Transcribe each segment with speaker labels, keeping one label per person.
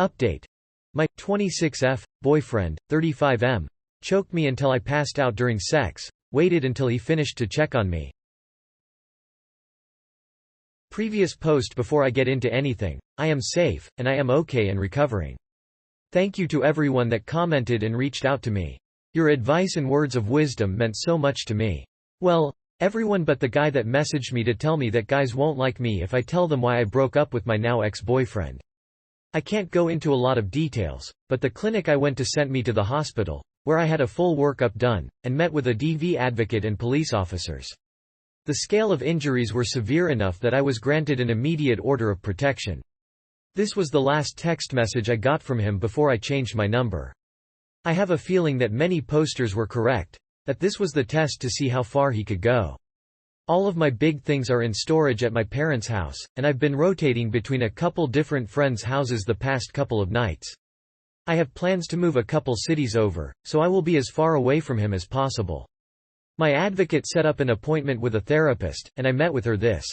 Speaker 1: Update. My 26F boyfriend, 35M, choked me until I passed out during sex, waited until he finished to check on me. Previous post. Before I get into anything, I am safe, and I am okay and recovering. Thank you to everyone that commented and reached out to me. Your advice and words of wisdom meant so much to me. Well, everyone but the guy that messaged me to tell me that guys won't like me if I tell them why I broke up with my now ex-boyfriend. I can't go into a lot of details, but the clinic I went to sent me to the hospital, where I had a full workup done, and met with a DV advocate and police officers. The scale of injuries were severe enough that I was granted an immediate order of protection. This was the last text message I got from him before I changed my number. I have a feeling that many posters were correct, that this was the test to see how far he could go. All of my big things are in storage at my parents' house, and I've been rotating between a couple different friends' houses the past couple of nights. I have plans to move a couple cities over, so I will be as far away from him as possible. My advocate set up an appointment with a therapist, and I met with her this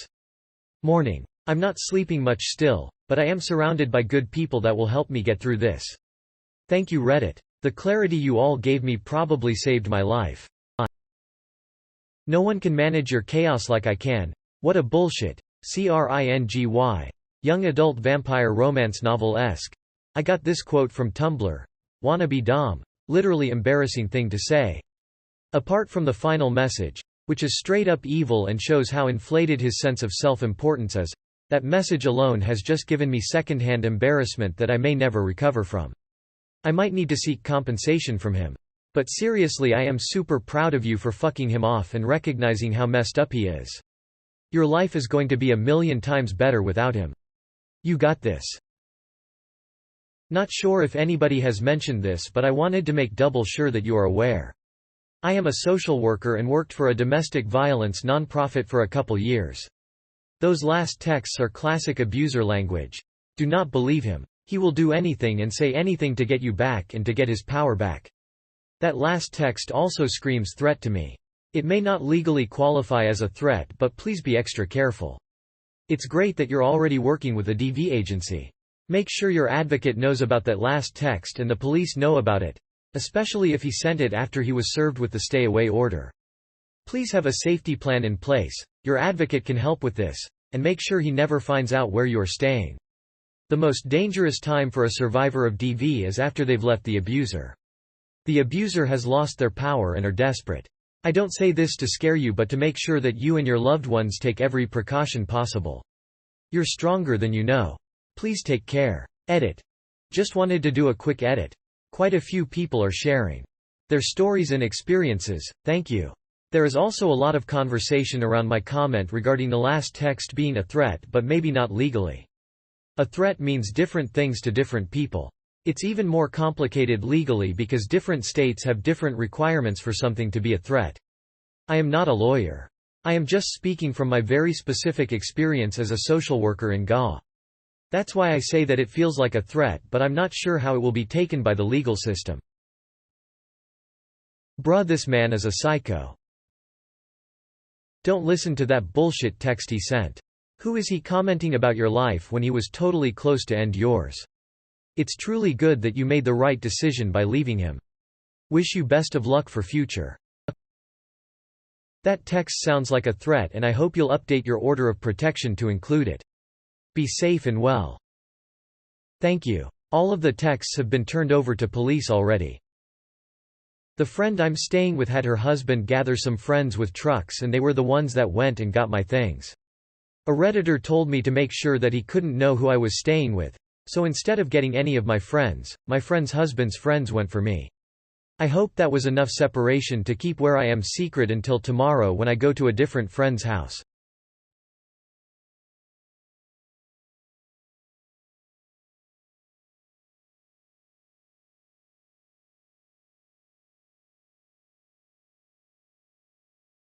Speaker 1: morning. I'm not sleeping much still, but I am surrounded by good people that will help me get through this. Thank you, Reddit. The clarity you all gave me probably saved my life. No one can manage your chaos like I can. What a bullshit. Cringy. Young adult vampire romance novel-esque. I got this quote from Tumblr. Wannabe Dom. Literally embarrassing thing to say. Apart from the final message, which is straight up evil and shows how inflated his sense of self-importance is, that message alone has just given me secondhand embarrassment that I may never recover from. I might need to seek compensation from him. But seriously, I am super proud of you for fucking him off and recognizing how messed up he is. Your life is going to be a million times better without him. You got this. Not sure if anybody has mentioned this, but I wanted to make double sure that you are aware. I am a social worker and worked for a domestic violence nonprofit for a couple years. Those last texts are classic abuser language. Do not believe him. He will do anything and say anything to get you back and to get his power back. That last text also screams threat to me. It may not legally qualify as a threat, but please be extra careful. It's great that you're already working with a DV agency. Make sure your advocate knows about that last text and the police know about it, especially if he sent it after he was served with the stay-away order. Please have a safety plan in place. Your advocate can help with this, and make sure he never finds out where you are staying. The most dangerous time for a survivor of DV is after they've left the abuser. The abuser has lost their power and are desperate. I don't say this to scare you, but to make sure that you and your loved ones take every precaution possible. You're stronger than you know. Please take care. Edit. Just wanted to do a quick edit. Quite a few people are sharing their stories and experiences. Thank you. There is also a lot of conversation around my comment regarding the last text being a threat, but maybe not legally. A threat means different things to different people. It's even more complicated legally because different states have different requirements for something to be a threat. I am not a lawyer. I am just speaking from my very specific experience as a social worker in GA. That's why I say that it feels like a threat, but I'm not sure how it will be taken by the legal system. Bruh, this man is a psycho. Don't listen to that bullshit text he sent. Who is he commenting about your life when he was totally close to end yours? It's truly good that you made the right decision by leaving him. Wish you best of luck for future. That text sounds like a threat, and I hope you'll update your order of protection to include it. Be safe and well. Thank you. All of the texts have been turned over to police already. The friend I'm staying with had her husband gather some friends with trucks, and they were the ones that went and got my things. A Redditor told me to make sure that he couldn't know who I was staying with. So instead of getting any of my friend's husband's friends went for me. I hope that was enough separation to keep where I am secret until tomorrow when I go to a different friend's house.